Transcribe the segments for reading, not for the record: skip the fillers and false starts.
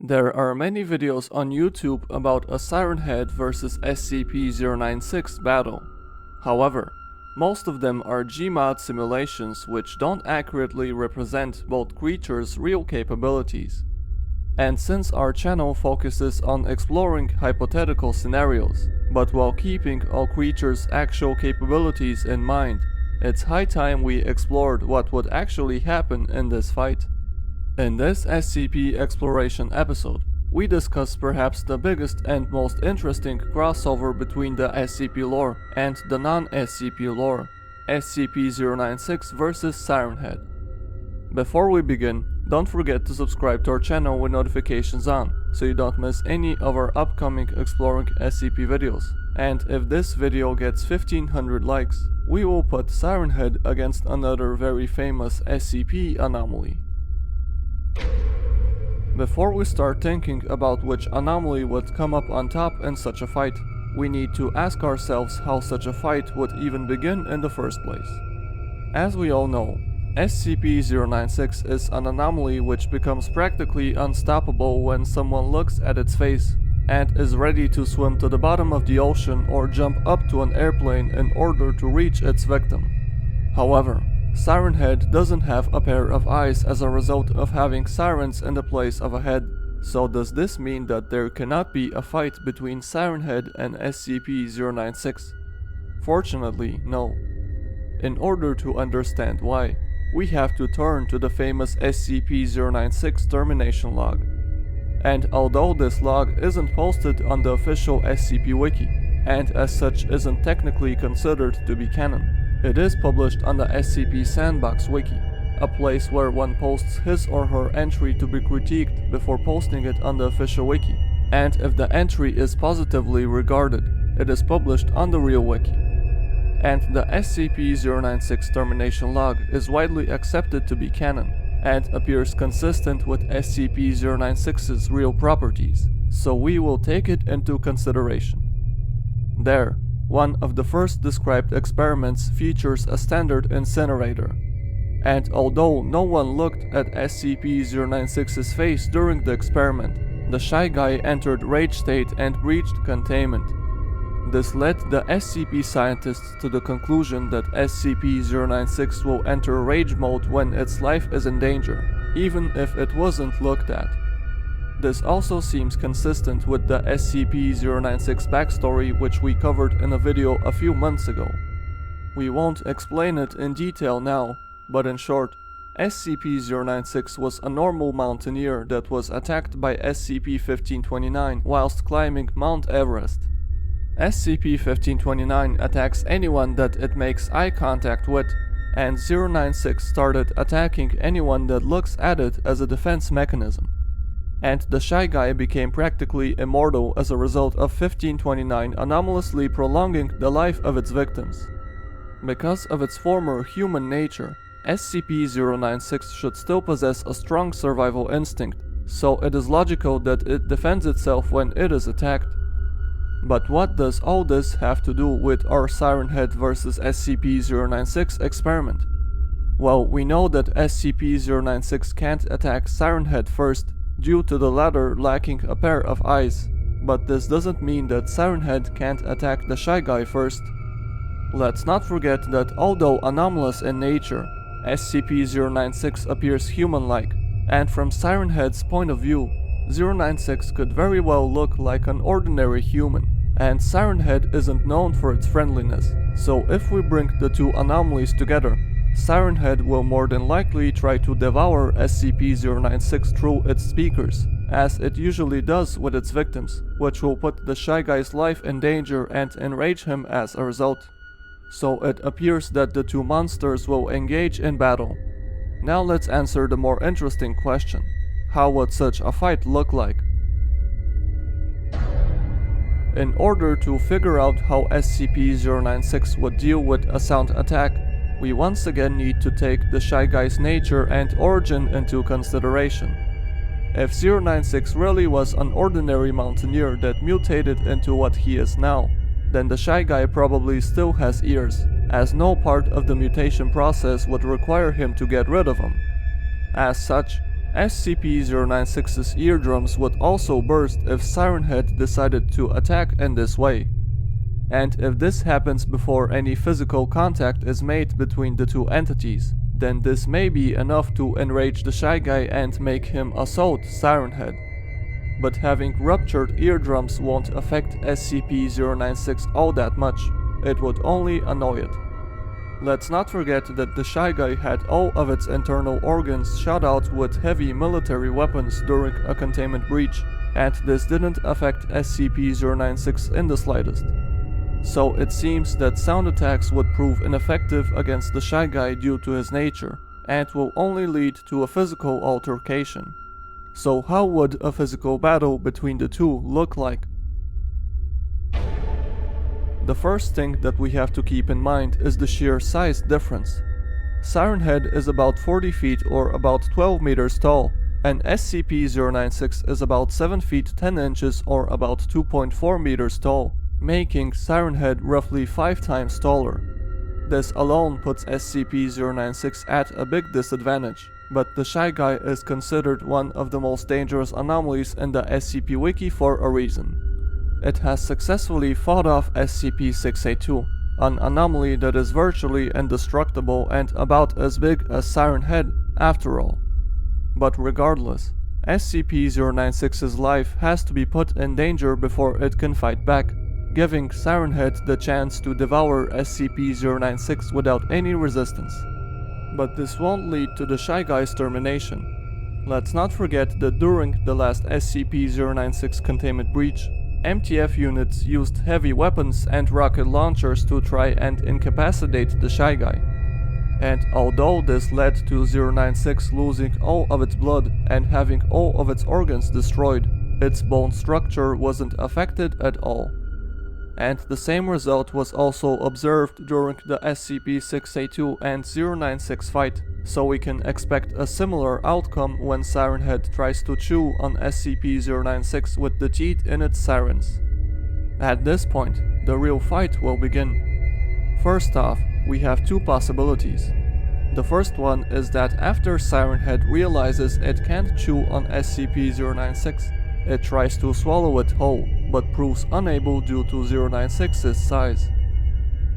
There are many videos on YouTube about a Siren Head vs SCP-096 battle. However, most of them are Gmod simulations which don't accurately represent both creatures' real capabilities. And since our channel focuses on exploring hypothetical scenarios, but while keeping all creatures' actual capabilities in mind, it's high time we explored what would actually happen in this fight. In this SCP Exploration episode, we discuss perhaps the biggest and most interesting crossover between the SCP Lore and the Non-SCP Lore, SCP-096 vs Siren Head. Before we begin, don't forget to subscribe to our channel with notifications on, so you don't miss any of our upcoming Exploring SCP videos. And if this video gets 1500 likes, we will put Siren Head against another very famous SCP anomaly. Before we start thinking about which anomaly would come up on top in such a fight, we need to ask ourselves how such a fight would even begin in the first place. As we all know, SCP-096 is an anomaly which becomes practically unstoppable when someone looks at its face and is ready to swim to the bottom of the ocean or jump up to an airplane in order to reach its victim. However, Siren Head doesn't have a pair of eyes as a result of having sirens in the place of a head, so does this mean that there cannot be a fight between Siren Head and SCP-096? Fortunately, no. In order to understand why, we have to turn to the famous SCP-096 termination log. And although this log isn't posted on the official SCP Wiki, and as such isn't technically considered to be canon, it is published on the SCP Sandbox Wiki, a place where one posts his or her entry to be critiqued before posting it on the official wiki, and if the entry is positively regarded, it is published on the real wiki. And the SCP-096 termination log is widely accepted to be canon, and appears consistent with SCP-096's real properties, so we will take it into consideration. There, one of the first described experiments features a standard incinerator, and although no one looked at SCP-096's face during the experiment, the shy guy entered rage state and breached containment. This led the SCP scientists to the conclusion that SCP-096 will enter rage mode when its life is in danger, even if it wasn't looked at. This also seems consistent with the SCP-096 backstory which we covered in a video a few months ago. We won't explain it in detail now, but in short, SCP-096 was a normal mountaineer that was attacked by SCP-1529 whilst climbing Mount Everest. SCP-1529 attacks anyone that it makes eye contact with, and 096 started attacking anyone that looks at it as a defense mechanism. And the shy guy became practically immortal as a result of 1529 anomalously prolonging the life of its victims. Because of its former human nature, SCP-096 should still possess a strong survival instinct, so it is logical that it defends itself when it is attacked. But what does all this have to do with our Siren Head vs SCP-096 experiment? Well, we know that SCP-096 can't attack Siren Head first, due to the latter lacking a pair of eyes, but this doesn't mean that Siren Head can't attack the shy guy first. Let's not forget that although anomalous in nature, SCP-096 appears human-like, and from Siren Head's point of view, 096 could very well look like an ordinary human, and Siren Head isn't known for its friendliness, so if we bring the two anomalies together, Siren Head will more than likely try to devour SCP-096 through its speakers, as it usually does with its victims, which will put the shy guy's life in danger and enrage him as a result. So it appears that the two monsters will engage in battle. Now let's answer the more interesting question. How would such a fight look like? In order to figure out how SCP-096 would deal with a sound attack, we once again need to take the shy guy's nature and origin into consideration. If 096 really was an ordinary mountaineer that mutated into what he is now, then the shy guy probably still has ears, as no part of the mutation process would require him to get rid of them. As such, SCP-096's eardrums would also burst if Siren Head decided to attack in this way. And if this happens before any physical contact is made between the two entities, then this may be enough to enrage the Shy Guy and make him assault Siren Head. But having ruptured eardrums won't affect SCP-096 all that much, it would only annoy it. Let's not forget that the Shy Guy had all of its internal organs shot out with heavy military weapons during a containment breach, and this didn't affect SCP-096 in the slightest. So it seems that sound attacks would prove ineffective against the Shy Guy due to his nature, and will only lead to a physical altercation. So how would a physical battle between the two look like? The first thing that we have to keep in mind is the sheer size difference. Siren Head is about 40 feet or about 12 meters tall, and SCP-096 is about 7 feet 10 inches or about 2.4 meters tall, making Siren Head roughly 5 times taller. This alone puts SCP-096 at a big disadvantage, but the Shy Guy is considered one of the most dangerous anomalies in the SCP Wiki for a reason. It has successfully fought off SCP-682, an anomaly that is virtually indestructible and about as big as Siren Head after all. But regardless, SCP-096's life has to be put in danger before it can fight back, giving Siren Head the chance to devour SCP-096 without any resistance. But this won't lead to the Shy Guy's termination. Let's not forget that during the last SCP-096 containment breach, MTF units used heavy weapons and rocket launchers to try and incapacitate the Shy Guy. And although this led to 096 losing all of its blood and having all of its organs destroyed, its bone structure wasn't affected at all. And the same result was also observed during the SCP-682 and 096 fight, so we can expect a similar outcome when Siren Head tries to chew on SCP-096 with the teeth in its sirens. At this point, the real fight will begin. First off, we have two possibilities. The first one is that after Siren Head realizes it can't chew on SCP-096, it tries to swallow it whole, but proves unable due to 096's size.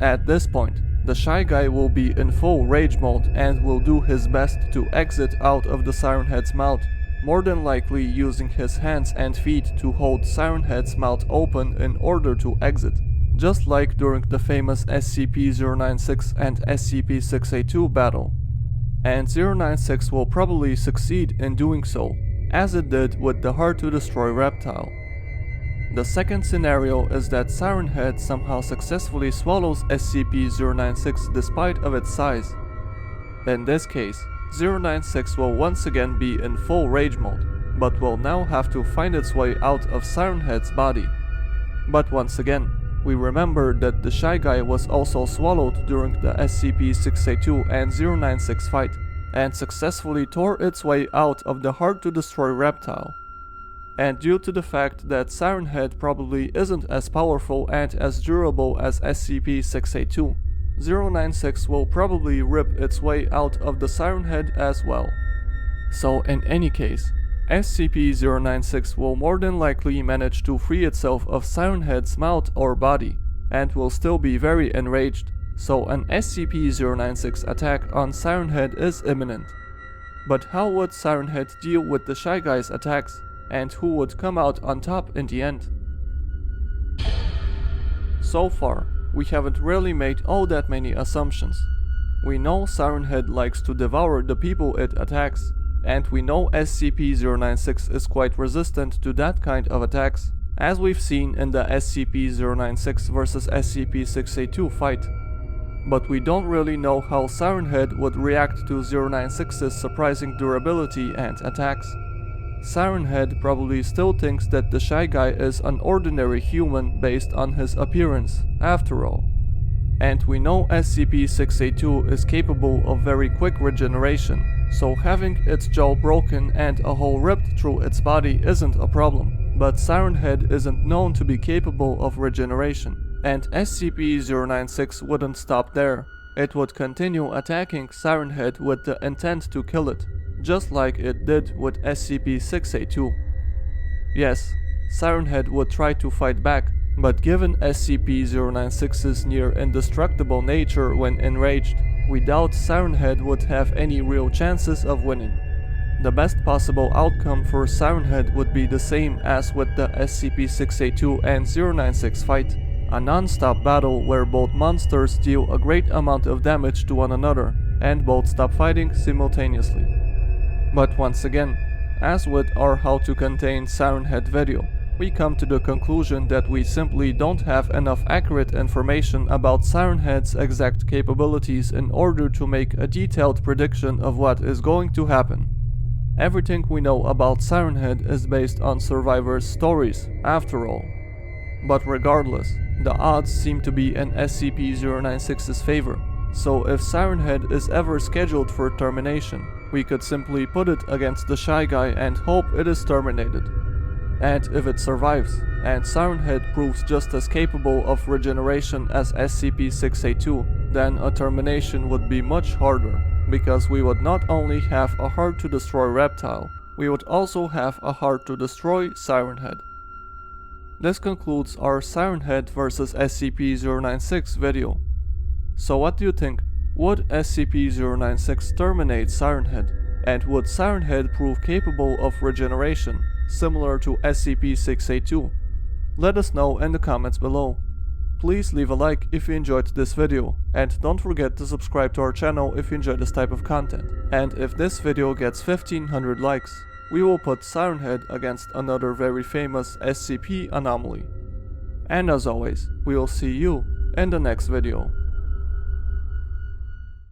At this point, the Shy Guy will be in full rage mode and will do his best to exit out of the Siren Head's mouth, more than likely using his hands and feet to hold Siren Head's mouth open in order to exit, just like during the famous SCP-096 and SCP-682 battle. And 096 will probably succeed in doing so, as it did with the hard-to-destroy reptile. The second scenario is that Siren Head somehow successfully swallows SCP-096 despite of its size. In this case, 096 will once again be in full rage mode, but will now have to find its way out of Siren Head's body. But once again, we remember that the Shy Guy was also swallowed during the SCP-682 and 096 fight, and successfully tore its way out of the hard-to-destroy reptile. And due to the fact that Siren Head probably isn't as powerful and as durable as SCP-682, 096 will probably rip its way out of the Siren Head as well. So in any case, SCP-096 will more than likely manage to free itself of Siren Head's mouth or body, and will still be very enraged, so an SCP-096 attack on Siren Head is imminent. But how would Siren Head deal with the Shy Guy's attacks, and who would come out on top in the end? So far, we haven't really made all that many assumptions. We know Siren Head likes to devour the people it attacks, and we know SCP-096 is quite resistant to that kind of attacks, as we've seen in the SCP-096 vs SCP-682 fight. But we don't really know how Siren Head would react to 096's surprising durability and attacks. Siren Head probably still thinks that the Shy Guy is an ordinary human based on his appearance, after all. And we know SCP-682 is capable of very quick regeneration, so having its jaw broken and a hole ripped through its body isn't a problem. But Siren Head isn't known to be capable of regeneration. And SCP-096 wouldn't stop there. It would continue attacking Siren Head with the intent to kill it, just like it did with SCP-682. Yes, Siren Head would try to fight back, but given SCP-096's near indestructible nature when enraged, we doubt Siren Head would have any real chances of winning. The best possible outcome for Siren Head would be the same as with the SCP-682 and 096 fight, a non-stop battle where both monsters deal a great amount of damage to one another, and both stop fighting simultaneously. But once again, as with our How to Contain Siren Head video, we come to the conclusion that we simply don't have enough accurate information about Siren Head's exact capabilities in order to make a detailed prediction of what is going to happen. Everything we know about Siren Head is based on survivors' stories, after all. But regardless, the odds seem to be in SCP-096's favor, so if Siren Head is ever scheduled for termination, we could simply put it against the Shy Guy and hope it is terminated. And if it survives, and Siren Head proves just as capable of regeneration as SCP-682, then a termination would be much harder, because we would not only have a hard-to-destroy reptile, we would also have a hard-to-destroy Siren Head. This concludes our Siren Head vs SCP-096 video. So what do you think? Would SCP-096 terminate Siren Head? And would Siren Head prove capable of regeneration, similar to SCP-682? Let us know in the comments below. Please leave a like if you enjoyed this video, and don't forget to subscribe to our channel if you enjoy this type of content. And if this video gets 1500 likes, we will put Siren Head against another very famous SCP anomaly. And as always, we will see you in the next video.